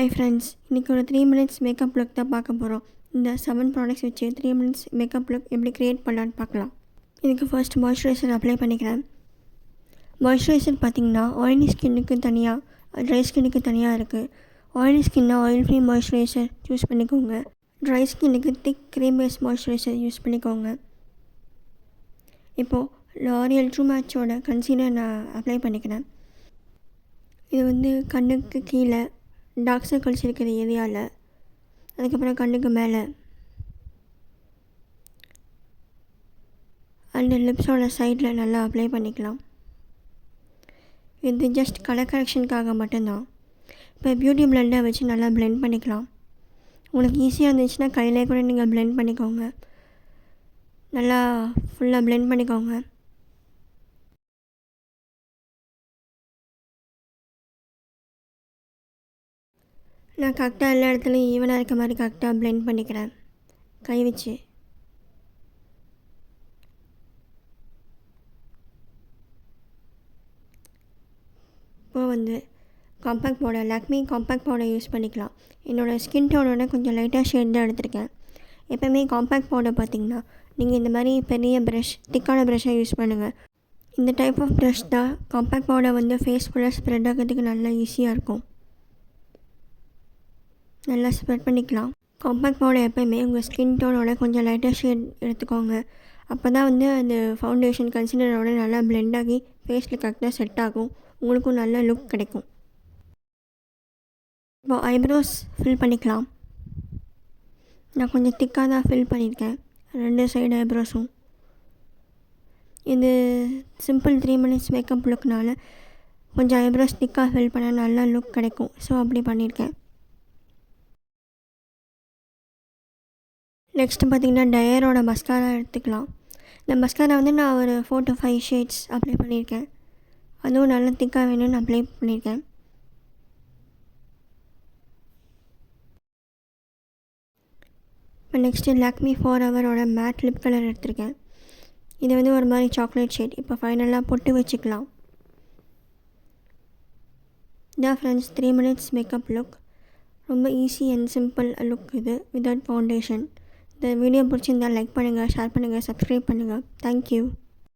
Hi friends, இன்றைக்கி ஒரு 3 minutes makeup look தான் பார்க்க போகிறோம். இந்த 7 ப்ராடக்ட்ஸ் வச்சு 3 மினிட்ஸ் மேக்கப் லுக் எப்படி க்ரியேட் பண்ணலான்னு பார்க்கலாம். இதுக்கு ஃபர்ஸ்ட் மாய்ஸ்சரைசர் அப்ளை பண்ணிக்கிறேன். மாய்ஸ்சரைசர் பார்த்திங்கன்னா ஆயிலி ஸ்கின்னுக்கு தனியாக, ட்ரை ஸ்கின்னுக்கு தனியாக இருக்குது. ஆயிலி ஸ்கின்னா ஆயில் ஃப்ரீ மாய்ஸ்சரைசர் யூஸ் பண்ணிக்கோங்க. ட்ரை ஸ்கின்னுக்கு thick cream base moisturizer use பண்ணிக்கோங்க. இப்போது லாரியல் ட்ரூ மேட்சோட கன்சீலர் நான் அப்ளை பண்ணிக்கிறேன். இது கண்ணுக்கு கீழே டார்க் சர்க்கிள்ஸ் இருக்கிற ஏரியாவில், அதுக்கப்புறம் கண்ணுக்கு மேலே அண்ட் லிப்ஸோட சைடில் நல்லா அப்ளை பண்ணிக்கலாம். இது ஜஸ்ட் கலர் கரெக்ஷனுக்காக மட்டும்தான். இப்போ பியூட்டி பிளெண்டை வச்சு நல்லா பிளெண்ட் பண்ணிக்கலாம். உங்களுக்கு ஈஸியாக இருந்துச்சுன்னா கையிலே கூட நீங்கள் பிளெண்ட் பண்ணிக்கோங்க. நல்லா ஃபுல்லாக பிளெண்ட் பண்ணிக்கோங்க. நான் கரெக்டாக எல்லா இடத்துலையும் ஈவனாக இருக்க மாதிரி கரெக்டாக பிளெண்ட் பண்ணிக்கிறேன் கை வச்சு. இப்போது compact powder, Lakme compact powder use பண்ணிக்கலாம். என்னோடய ஸ்கின் டோனோட கொஞ்சம் லைட்டாக ஷேட் தான் எடுத்திருக்கேன். எப்போவுமே காம்பேக்ட் பவுடர் பார்த்திங்கன்னா நீங்கள் இந்த மாதிரி பெரிய ப்ரஷ், திக்கான ப்ரஷ்ஷாக யூஸ் பண்ணுங்கள். இந்த டைப் ஆஃப் ப்ரஷ் தான் காம்பேக்ட் பவுடர் ஃபேஸ் ஃபுல்லாக ஸ்ப்ரெட் ஆகிறதுக்கு நல்லா ஈஸியாக இருக்கும். நல்லா ஸ்ப்ரெட் பண்ணிக்கலாம். காம்பேக்ட் பவுடர் எப்போயுமே உங்கள் ஸ்கின் டோனோட கொஞ்சம் லைட்டாக ஷேட் எடுத்துக்கோங்க. அப்போ தான் அந்த ஃபவுண்டேஷன் கன்சீலரோட நல்லா பிளெண்ட் ஆகி ஃபேஸில் கரெக்டாக செட் ஆகும். உங்களுக்கும் நல்ல லுக் கிடைக்கும். இப்போ ஐப்ரோஸ் ஃபில் பண்ணிக்கலாம். நான் கொஞ்சம் திக்காக தான் ஃபில் பண்ணியிருக்கேன் 2 சைடு ஐப்ரோஸும். இது சிம்பிள் 3 மினிட்ஸ் மேக்கப் லுக்னால கொஞ்சம் ஐப்ரோஸ் திக்காக ஃபில் பண்ணால் நல்லா லுக் கிடைக்கும். ஸோ அப்படி பண்ணியிருக்கேன். நெக்ஸ்ட்டு பார்த்திங்கன்னா டயரோட மஸ்காரா எடுத்துக்கலாம். இந்த மஸ்காரா நான் ஒரு 4 to 5 ஷேட்ஸ் அப்ளை பண்ணியிருக்கேன். அதுவும் நல்லா திக்காக வேணும்னு அப்ளை பண்ணியிருக்கேன். இப்போ நெக்ஸ்ட்டு லாக்மி ஃபார்எவரோட மேட் லிப் கலர் எடுத்திருக்கேன். இது ஒரு மாதிரி சாக்லேட் ஷேட். இப்போ ஃபைனலாக பொட்டு வச்சுக்கலாம். இதான் ஃப்ரெண்ட்ஸ் 3 மினிட்ஸ் மேக்கப் லுக். ரொம்ப ஈஸி அண்ட் சிம்பிள் லுக் இது வித்தவுட் ஃபவுண்டேஷன். இந்த வீடியோ பிடிச்சிருந்தால் லைக் பண்ணுங்கள், ஷேர் பண்ணுங்கள், சப்ஸ்கிரைப் பண்ணுங்கள். தேங்க்யூ.